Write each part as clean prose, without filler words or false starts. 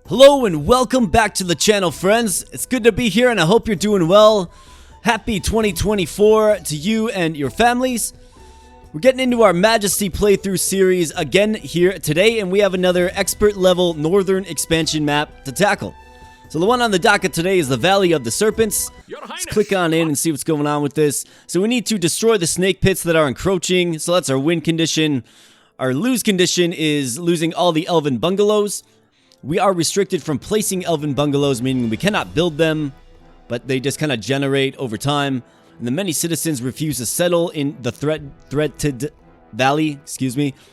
Hello and welcome back to the channel, friends. It's good to be here and I hope you're doing well. Happy 2024 to you and your families. We're getting into our Majesty playthrough series again here today, and we have another expert level northern expansion map to tackle. So the one on the docket today is the Valley of the Serpents. Let's click on in and see what's going on with this. So we need to destroy the snake pits that are encroaching. So that's our win condition. Our lose condition is losing all the elven bungalows. We are restricted from placing elven bungalows, meaning we cannot build them, but they just kind of generate over time. And the many citizens refuse to settle in the threatened valley,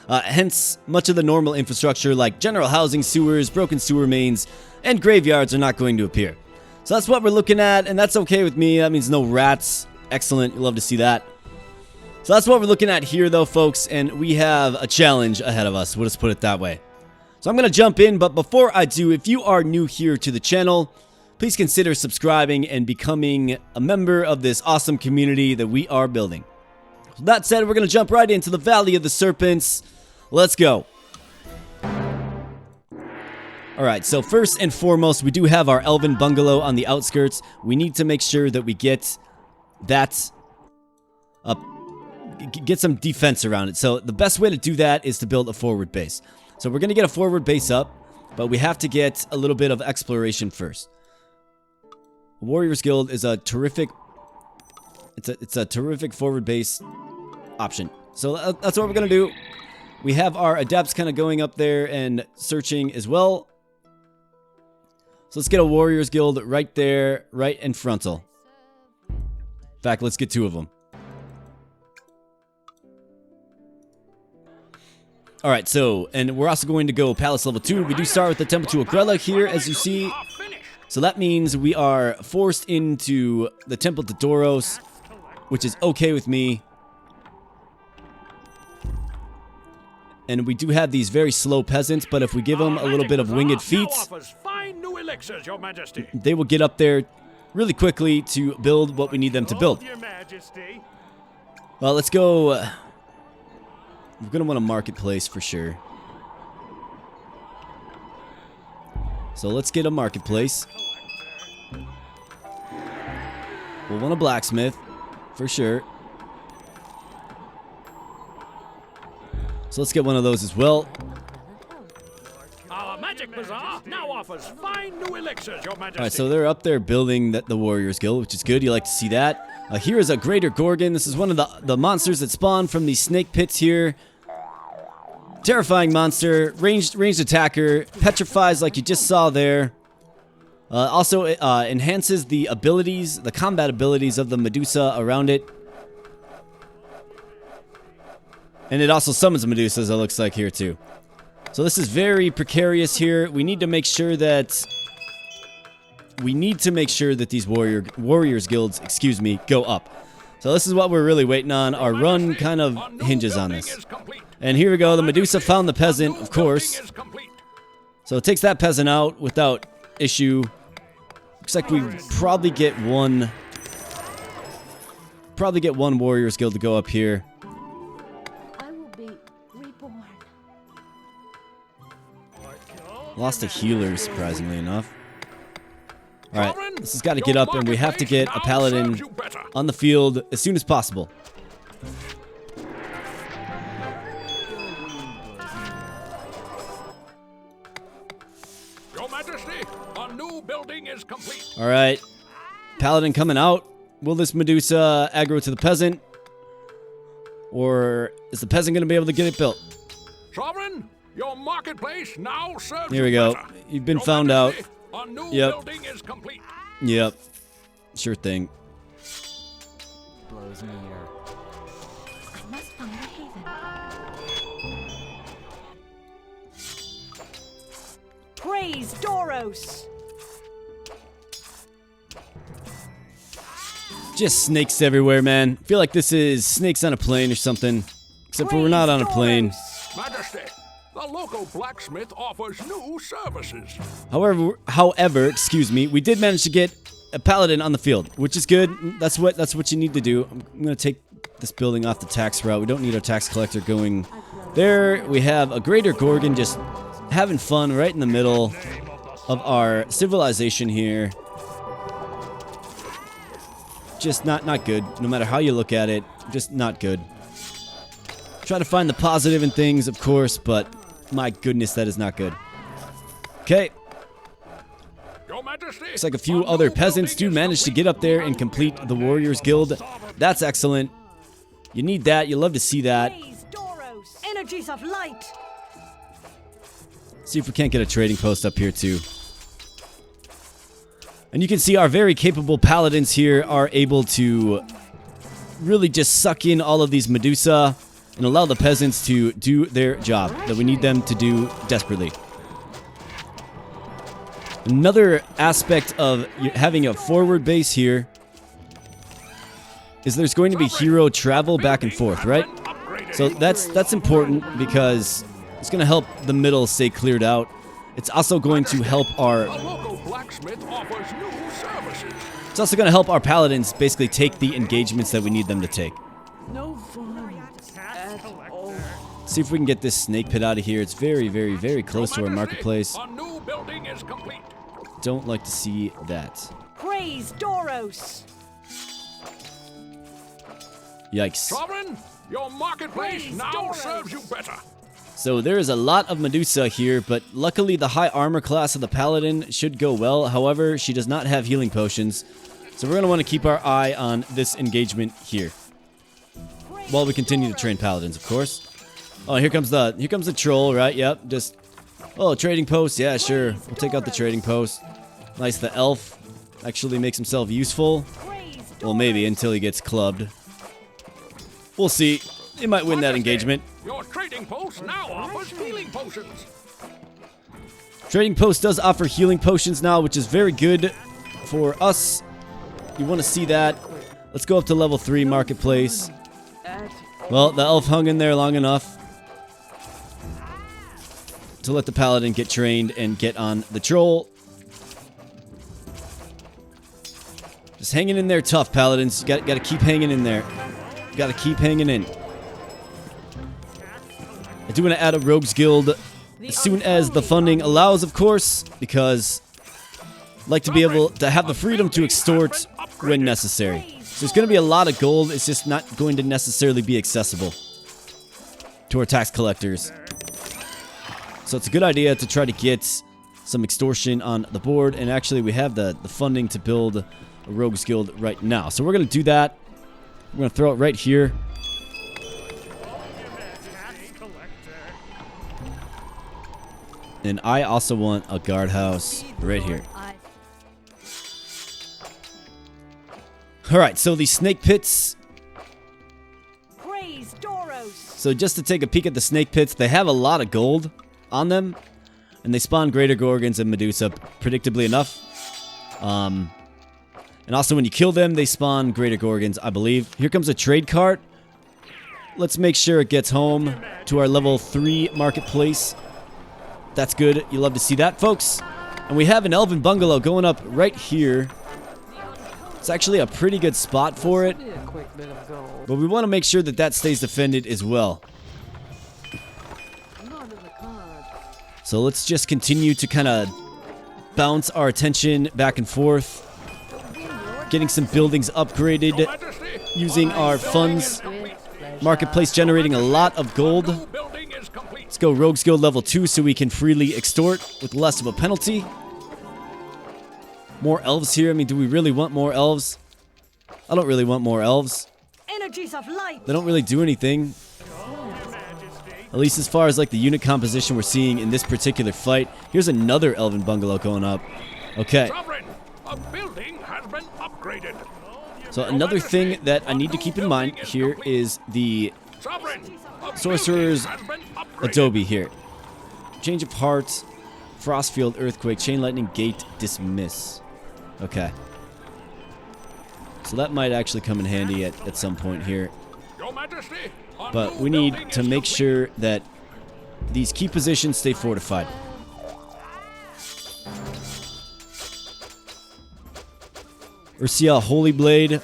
hence much of the normal infrastructure like general housing, sewers, broken sewer mains, and graveyards are not going to appear. So that's what we're looking at, and that's okay with me. That means no rats. Excellent. You'll love to see that. So that's what we're looking at here, though, folks, and we have a challenge ahead of us. We'll just put it that way. So I'm going to jump in, but before I do, if you are new here to the channel, please consider subscribing and becoming a member of this awesome community that we are building. So that said, we're going to jump right into the Valley of the Serpents. Let's go. Alright, so first and foremost, we do have our elven bungalow on the outskirts. We need to make sure that we get that up, get some defense around it. So the best way to do that is to build a forward base. So we're going to get a forward base up, but we have to get a little bit of exploration first. Warriors Guild is a terrific, it's a terrific forward base option. So that's what we're going to do. We have our adepts kind of going up there and searching as well. So let's get a Warriors Guild right there, right in frontal. In fact, let's get two of them. Alright, so, and we're also going to go Palace level 2. We do start with the Temple to Agrella here, as you see. So that means we are forced into the Temple to Doros, which is okay with me. And we do have these very slow peasants, but if we give them a little bit of winged feet, they will get up there really quickly to build what we need them to build. Well, let's go. We're going to want a marketplace for sure. So let's get a marketplace. We'll want a blacksmith for sure. So let's get one of those as well. Our magic bazaar now offers fine new elixirs, Your Majesty. Alright, so they're up there building the Warriors Guild, which is good. You like to see that. Here is a Greater Gorgon. This is one of the monsters that spawn from these snake pits here. Terrifying monster, ranged attacker, petrifies like you just saw there. Also enhances the abilities, the combat abilities of the Medusa around it. And it also summons Medusas, it looks like here too. So this is very precarious here. We need to make sure that these Warriors Guilds, go up. So this is what we're really waiting on. Our run kind of hinges on this. And here we go. The Medusa found the peasant, of course. So it takes that peasant out without issue. Looks like we probably get one Warriors Guild to go up here. I will be reborn. Lost a healer, surprisingly enough. Alright, this has got to get up, and we have to get a paladin on the field as soon as possible. Your Majesty, our new building is complete. Alright, paladin coming out. Will this Medusa aggro to the peasant? Or is the peasant going to be able to get it built? Sovereign, your marketplace now serves. Here we go. You've been found out. Our new Yep. building is complete. Yep. Sure thing. Blows near. I must find a haven. Praise Doros! Just snakes everywhere, man. I feel like this is snakes on a plane or something. Except for we're not on a plane. Majesty, the local blacksmith offers new services. However, excuse me, we did manage to get a paladin on the field, which is good. That's what you need to do. I'm gonna take this building off the tax route. We don't need our tax collector going there. We have a Greater Gorgon just having fun right in the middle. of our civilization here. Just not good. No matter how you look at it, just not good. Try to find the positive in things, of course, but my goodness, that is not good. Okay. Your Majesty, Looks like a few other peasants do manage to get up there and complete the Warriors Guild. That's excellent. You need that. You love to see that. Praise Doros. Energies of light. See if we can't get a trading post up here too. And you can see our very capable paladins here are able to really just suck in all of these Medusa and allow the peasants to do their job that we need them to do desperately. Another aspect of having a forward base here is there's going to be hero travel back and forth, right? So that's important because it's going to help the middle stay cleared out. It's also going to help our... a local blacksmith offers new services. It's also going to help our paladins basically take the engagements that we need them to take. No fun at all. See if we can get this snake pit out of here. It's very, very, very close to our marketplace. A new building is complete. Don't like to see that. Praise Doros. Yikes. Sovereign, your marketplace Praise now Doros. serves you better. So there is a lot of Medusa here, but luckily the high armor class of the paladin should go well. However, she does not have healing potions. So we're going to want to keep our eye on this engagement here. While we continue to train paladins, of course. Oh, here comes the troll, right? Yep, just... Oh, trading post. Yeah, sure. We'll take out the trading post. Nice, the elf actually makes himself useful. Praise Well, maybe until he gets clubbed. We'll see. He might win that Majesty, engagement. Your trading post now offers healing potions. Trading post does offer healing potions now, which is very good for us. You want to see that. Let's go up to level 3 marketplace. Well, the elf hung in there long enough to let the paladin get trained and get on the troll. Just hanging in there tough, paladins. Got to keep hanging in there. Got to keep hanging in. I do want to add a rogues guild as soon as the funding allows, of course, because I like to be able to have the freedom to extort when necessary. So there's going to be a lot of gold. It's just not going to necessarily be accessible to our tax collectors. So it's a good idea to try to get some extortion on the board. And actually, we have the funding to build a rogues guild right now. So we're going to do that. We're going to throw it right here. And I also want a guardhouse right here. Alright, so the snake pits. Praise Doros. So just to take a peek at the snake pits, they have a lot of gold on them. And they spawn greater gorgons and Medusa, predictably enough. And also when you kill them, they spawn greater gorgons, I believe. Here comes a trade cart. Let's make sure it gets home to our level 3 marketplace. That's good. You love to see that, folks. And we have an elven bungalow going up right here. It's actually a pretty good spot for it. A quick bit of gold. But we want to make sure that that stays defended as well. Not in the cards. So let's just continue to kind of bounce our attention back and forth. Getting some buildings upgraded Majesty, using our funds. Marketplace generating a lot of gold. new building is complete. Let's go Rogues Guild level 2 so we can freely extort with less of a penalty. More elves here. I mean, do we really want more elves? I don't really want more elves. Energies of light. They don't really do anything. At least as far as like the unit composition we're seeing in this particular fight. Here's another elven bungalow going up. Okay. Sovereign, a building has been upgraded. So another thing that I need to keep in mind here is the Sovereign, a Sorcerer's building has been upgraded. Adobe here. Change of heart, Frostfield, Earthquake, Chain Lightning, Gate, Dismiss. Okay. So that might actually come in handy at some point here. Your Majesty, a But new we building need to is make complete. sure that these key positions stay fortified. Ursia Holy Blade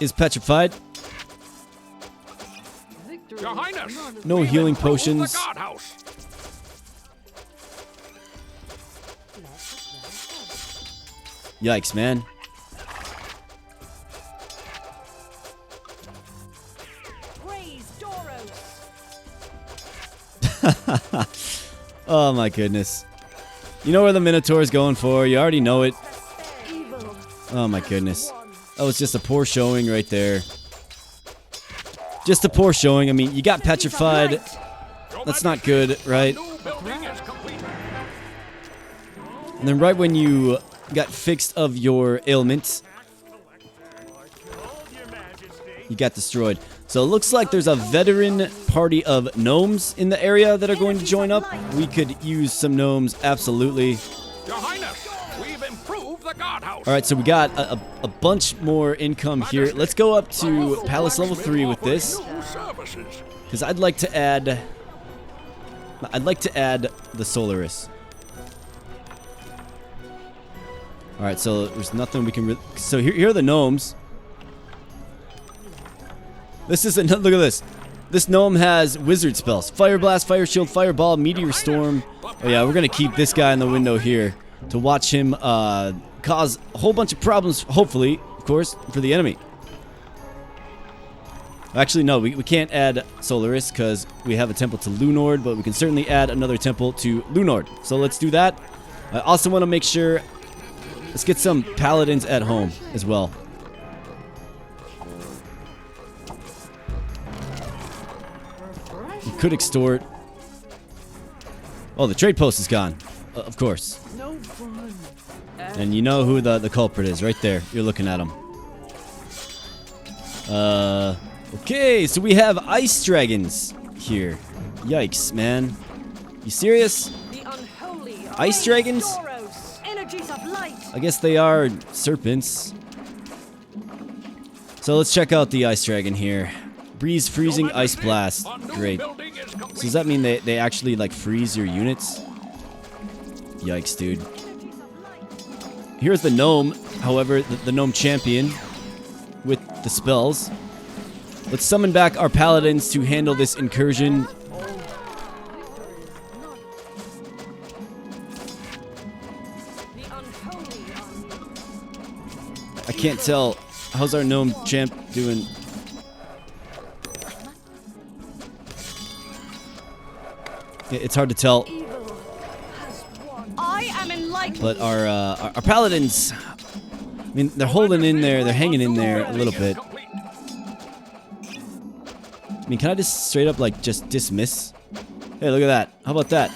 is petrified. Victory. Your Highness, No we've healing improved potions. The guardhouse. Yikes, man. Praise Doros. Oh my goodness. You know where the Minotaur is going for. You already know it. Evil. Oh my goodness. That was just a poor showing right there. Just a poor showing. I mean, you got petrified. That's not good, right? New building is complete. And then right when you got fixed of your ailments, you got destroyed. So it looks like there's a veteran party of gnomes in the area that are going to join up. We could use some gnomes, absolutely. Your Highness, we've improved the guardhouse. All right, so we got a bunch more income here. Let's go up to Palace level 3 with this, New services. because I'd like to add the Solaris. All right, so there's nothing we can. So here are the gnomes. This is look at this. This gnome has wizard spells: Fire Blast, Fire Shield, Fireball, Meteor Storm. Oh yeah, we're gonna keep this guy in the window here to watch him cause a whole bunch of problems. Hopefully, of course, for the enemy. Actually, no, we can't add Solaris because we have a temple to Lunord, but we can certainly add another temple to Lunord. So let's do that. I also want to make sure. Let's get some paladins at home as well. You could extort. Oh, the trade post is gone. Of course. No fun. And you know who the culprit is right there. You're looking at him. Okay, so we have ice dragons here. Yikes, man. You serious? The unholy. Ice Praise dragons? Doros. Energies of light. I guess they are serpents. So let's check out the ice dragon here. Breeze, freezing, ice blast. Great. So does that mean they actually like freeze your units? Yikes, dude. Here's the gnome, however, the gnome champion with the spells. Let's summon back our paladins to handle this incursion. The unholy. I can't tell. How's our gnome champ doing? It's hard to tell, I am enlightened. but our paladins, I mean, they're holding in there, they're hanging in there a little bit. I mean, can I just straight up, like, just dismiss? Hey, look at that. How about that?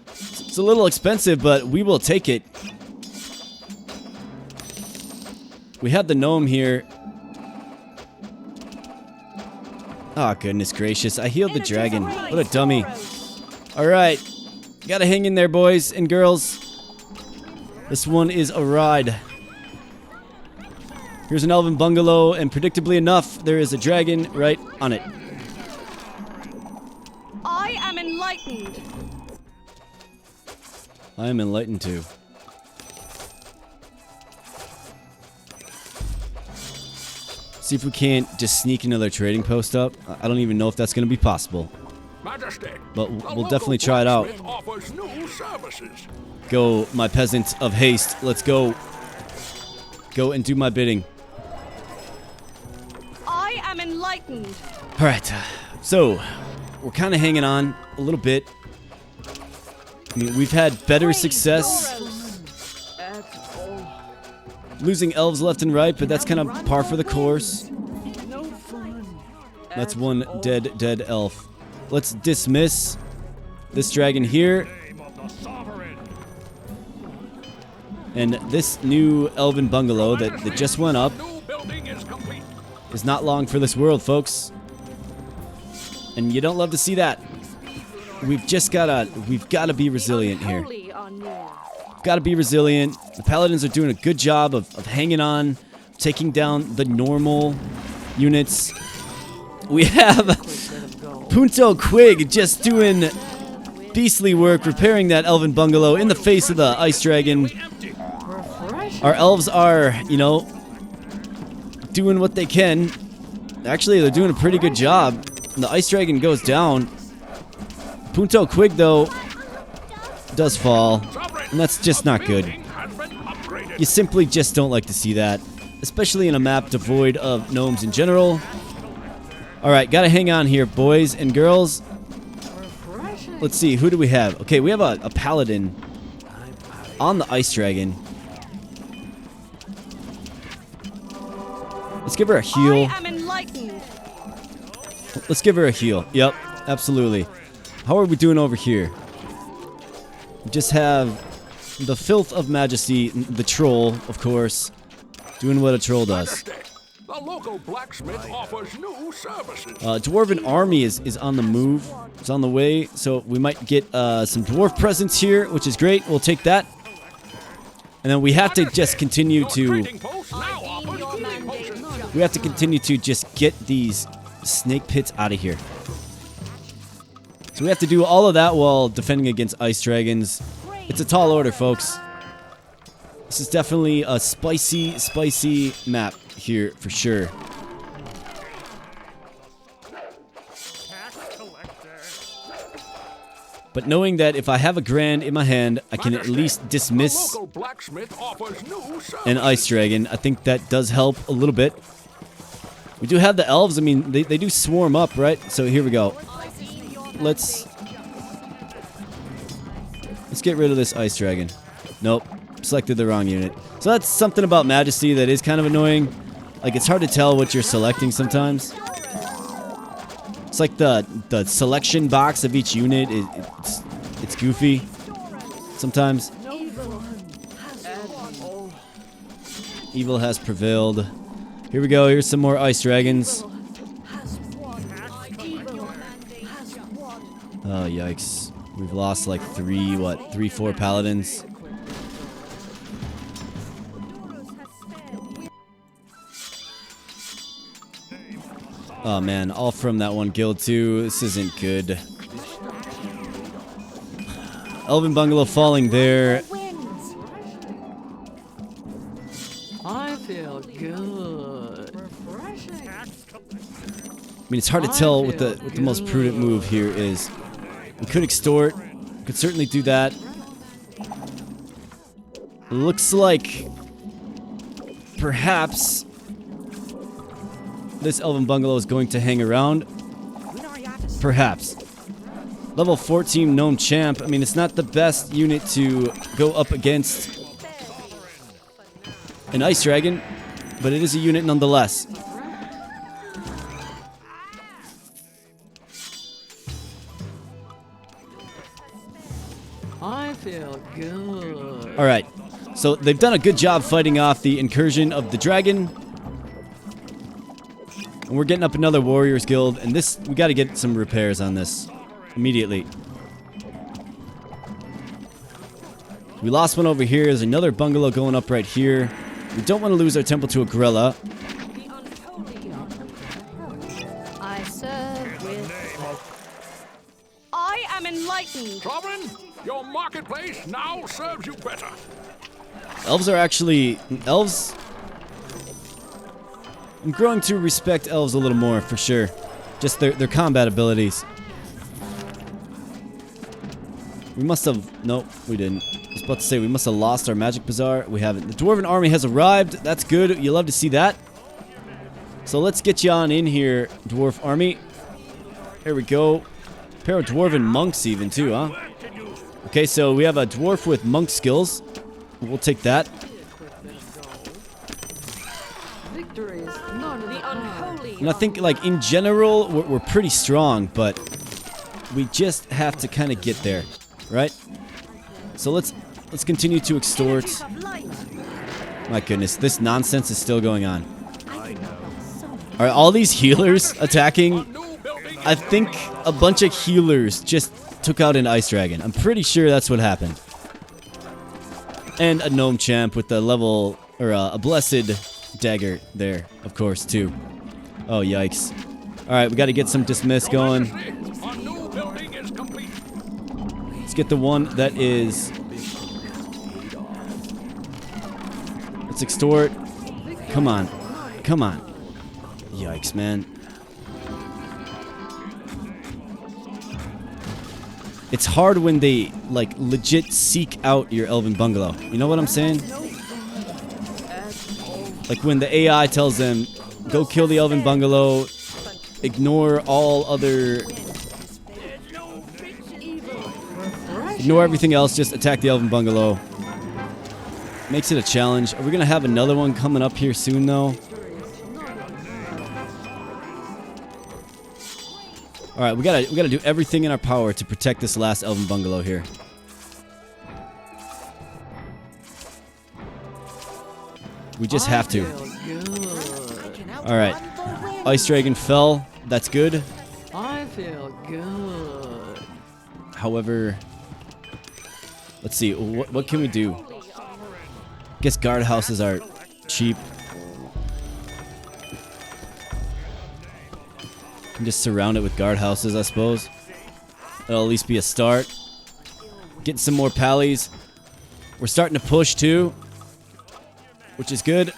It's a little expensive, but we will take it. We have the gnome here. Oh, goodness gracious. I healed the dragon. What a dummy. Alright. Gotta hang in there, boys and girls. This one is a ride. Here's an elven bungalow, and predictably enough, there is a dragon right on it. I am enlightened. I am enlightened too. See if we can't just sneak another trading post up. I don't even know if that's going to be possible. Majesty, But the we'll local definitely try it out. blacksmith offers new services. Go, my peasant of haste. Let's go. Go and do my bidding. I am enlightened. All right. So, we're kind of hanging on a little bit. I mean, we've had better Praise success Doros. At all. losing elves left and right, but that's kind of par for the course. No fun. That's At one all. dead elf. Let's dismiss this dragon here. Name of the sovereign. And this new elven bungalow that just went up New building is complete. is not long for this world, folks. And you don't love to see that. We've gotta be resilient here. Unholy on you. Gotta be resilient. The paladins are doing a good job of hanging on, taking down the normal units. We have Punto Quig just doing beastly work repairing that elven bungalow in the face of the ice dragon. Refresh. Our elves are, you know, doing what they can. Actually, they're doing a pretty good job. And the ice dragon goes down. Punto Quig, though, does fall, Sovereign, and that's just not good. building has been upgraded. You simply just don't like to see that, especially in a map devoid of gnomes in general. Alright, gotta hang on here, boys and girls. Refreshing. Let's see, who do we have? Okay, we have a paladin on the ice dragon. Let's give her a heal. I am enlightened. Let's give her a heal. Yep, absolutely. How are we doing over here? We just have the filth of majesty, the troll, of course, doing what a troll does. Majesty, the local blacksmith offers new services. Dwarven army is on the move. It's on the way, so we might get some dwarf presence here, which is great. We'll take that. And then we have to just continue Your to trading post now offers healing potions. we have to continue to just get these snake pits out of here. So we have to do all of that while defending against ice dragons. It's a tall order, folks. This is definitely a spicy, spicy map here for sure. But knowing that if I have a grand in my hand, I can at least dismiss The local blacksmith offers new services. an ice dragon. I think that does help a little bit. We do have the elves. I mean, they do swarm up, right? So here we go. Let's get rid of this ice dragon. Nope. Selected the wrong unit. So that's something about Majesty that is kind of annoying. Like, it's hard to tell what you're selecting sometimes. It's like the selection box of each unit. It's goofy sometimes. Evil has prevailed. Here we go. Here's some more ice dragons. Oh, yikes. We've lost like 3, 4 paladins. Oh man, all from that one guild too. This isn't good. Elven Bungalow falling there. I feel good. Refreshing. I mean, it's hard to tell what the most prudent move here is. We could extort. Could certainly do that. Looks like perhaps this Elven Bungalow is going to hang around. Perhaps. Level 14 Gnome Champ. I mean, it's not the best unit to go up against an Ice Dragon, but it is a unit nonetheless. I feel good. Alright, so they've done a good job fighting off the incursion of the dragon. And we're getting up another Warriors Guild, and this, we gotta get some repairs on this immediately. We lost one over here. There's another bungalow going up right here. We don't want to lose our temple to a gorilla. I serve with hope. I am enlightened. Sovereign, your marketplace now serves you better. Elves are actually... Elves... I'm growing to respect elves a little more, for sure. Just their combat abilities. We must have... Nope, we didn't. I was about to say, we must have lost our magic bazaar. We haven't. The Dwarven army has arrived. That's good. You love to see that. So let's get you on in here, Dwarf army. Here we go. A pair of Dwarven monks even, too, huh? Okay, so we have a dwarf with monk skills. We'll take that. Victory is none of The unholy. And I think, like, in general, we're pretty strong, but we just have to kind of get there, right? So let's continue to extort. My goodness, this nonsense is still going on. Are all these healers attacking? I think a bunch of healers just took out an ice dragon. I'm pretty sure that's what happened. And a gnome champ with a level, or a blessed dagger there, of course, too. Oh, yikes. Alright, we gotta get some dismiss going. Our new building is complete. Let's get the one that is... Let's extort. Come on. Come on. Yikes, man. It's hard when they, like, legit seek out your elven bungalow. You know what I'm saying? Like when the AI tells them, go kill the elven bungalow, ignore all other... Ignore everything else, just attack the elven bungalow. Makes it a challenge. Are we gonna have another one coming up here soon, though? All right, we gotta do everything in our power to protect this last elven bungalow here. We just have to. All right, Ice Dragon fell. That's good. I feel good. However, let's see. What can we do? Guess guardhouses are cheap. Can just surround it with guardhouses, I suppose. That'll at least be a start. Getting some more pallies. We're starting to push too, which is good.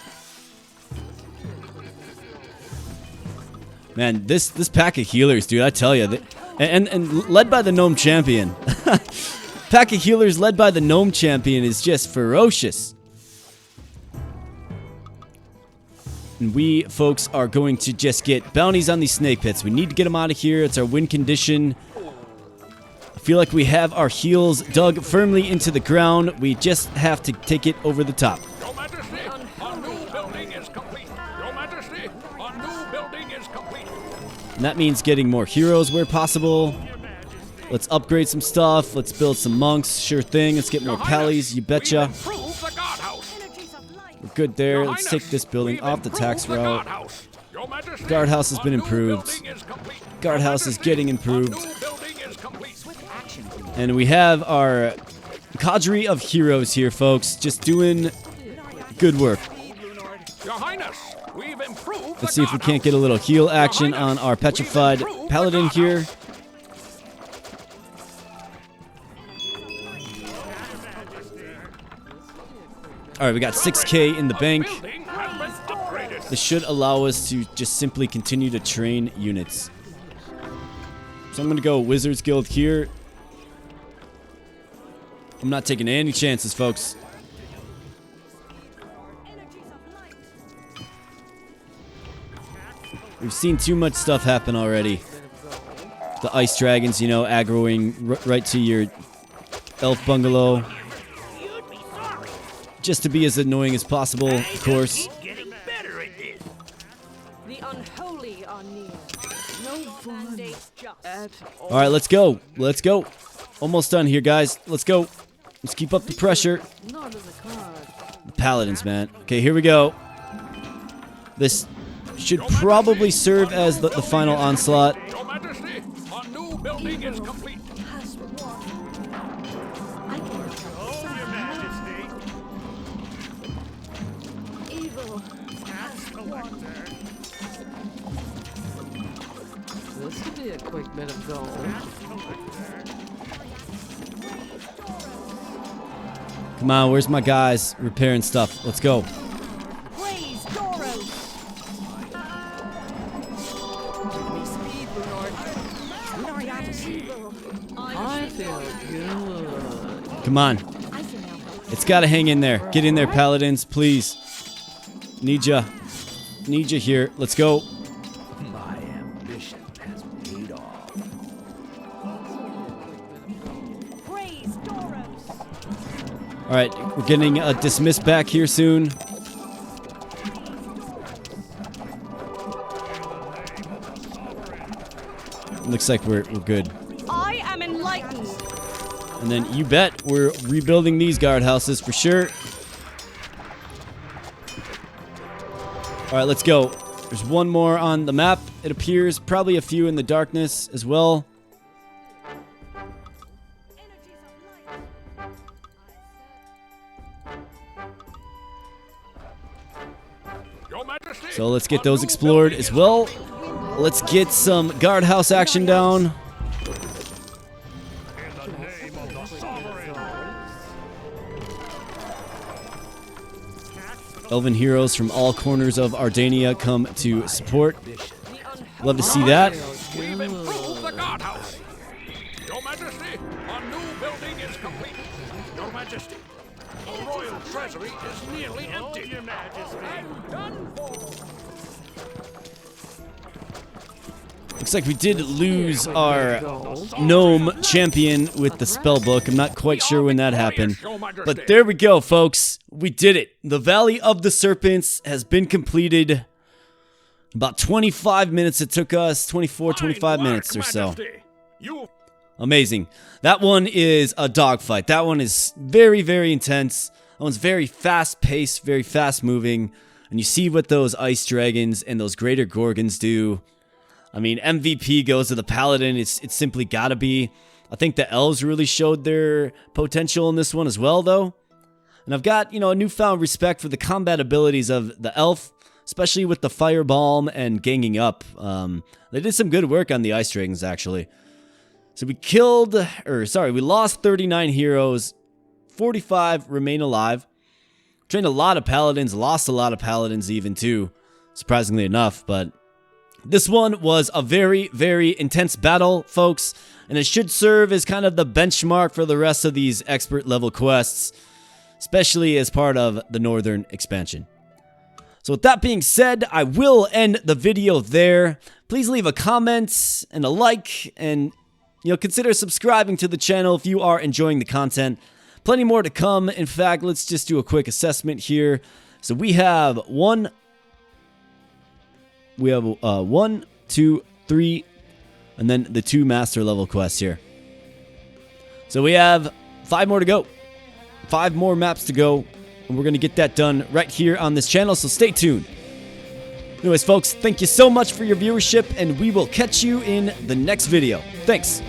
Man, this pack of healers, dude, I tell you, and led by the gnome champion. Pack of healers led by the gnome champion is just ferocious. And we, folks, are going to just get bounties on these snake pits. We need to get them out of here. It's our win condition. I feel like we have our heels dug firmly into the ground. We just have to take it over the top. Your Majesty, our new building is complete. Your Majesty, our new building is complete. And that means getting more heroes where possible. Let's upgrade some stuff. Let's build some monks. Sure thing. Let's get more pallies. You betcha. We're good there. Let's take this building off the tax route. Guardhouse has been improved. Guardhouse is getting improved. And we have our cadre of heroes here, folks. Just doing good work. Let's see if we can't get a little heal action on our petrified paladin here. Alright, we got 6k in the bank. This should allow us to just simply continue to train units. So I'm going to go Wizards Guild here. I'm not taking any chances, folks. We've seen too much stuff happen already. The ice dragons, you know, aggroing right to your elf bungalow. Just to be as annoying as possible, of course. The unholy are near. No mandates just. Alright, let's go. Let's go. Almost done here, guys. Let's go. Let's keep up the pressure. The paladins, man. Okay, here we go. This should probably serve as the final onslaught. Your Majesty, our new building is complete. This could be a quick bit of gold. Come on, where's my guys repairing stuff? Let's go. Praise Doros. I feel good. Come on. It's got to hang in there. Get in there, paladins, please. Need ya. Need ya here. Let's go. My ambition has paid off. Praise Doros. All right, we're getting dismissed back here soon. Looks like we're good. I am enlightened. And then you bet we're rebuilding these guardhouses for sure. All right, let's go. There's one more on the map, it appears. Probably a few in the darkness as well. So let's get those explored as well. Let's get some guardhouse action down. Elven heroes from all corners of Ardania come to support. Love to see that. We've improved the guardhouse. Your Majesty, complete. Your Majesty, the royal treasury is nearly empty. Your Majesty. I'm done for. Looks like we did lose our gnome champion with the spell book. I'm not quite sure when that happened. But there we go, folks. We did it. The Valley of the Serpents has been completed. About 25 minutes it took us. 25 minutes or so. Amazing. That one is a dogfight. That one is very, very intense. That one's very fast-paced, very fast-moving. And you see what those ice dragons and those greater gorgons do. I mean, MVP goes to the paladin. It's simply gotta be. I think the elves really showed their potential in this one as well, though. And I've got, you know, a newfound respect for the combat abilities of the elf, especially with the firebalm and ganging up. They did some good work on the ice dragons, actually. So we lost 39 heroes, 45 remain alive. Trained a lot of paladins, lost a lot of paladins even too, surprisingly enough, but this one was a very, very intense battle, folks, and it should serve as kind of the benchmark for the rest of these expert level quests, especially as part of the Northern expansion. So with that being said, I will end the video there. Please leave a comment and a like, and consider subscribing to the channel if you are enjoying the content. Plenty more to come. In fact, let's just do a quick assessment here. So we have 1, 2, 3, and then the 2 master level quests here. So we have 5 more to go. 5 more maps to go, and we're going to get that done right here on this channel, so stay tuned. Anyways, folks, thank you so much for your viewership, and we will catch you in the next video. Thanks.